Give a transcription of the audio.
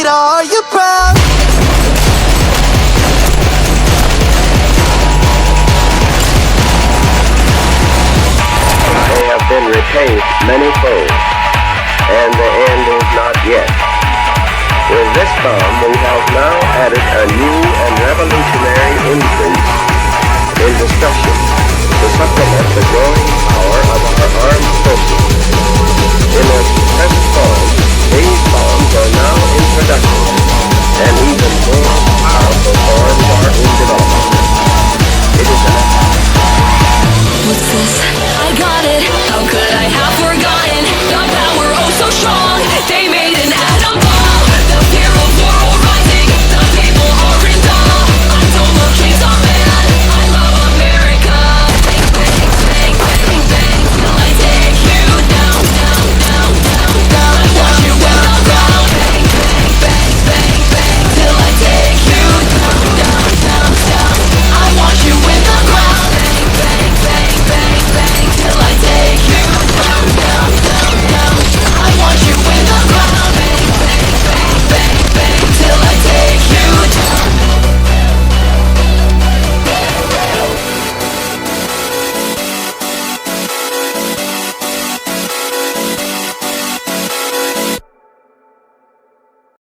sweet, are you proud? They have been repaid many-fold, and the end is not yet. With this bomb, we have now added a new and revolutionary increase in destruction to supplement the growing power of our armed forces. In their present form, these bombs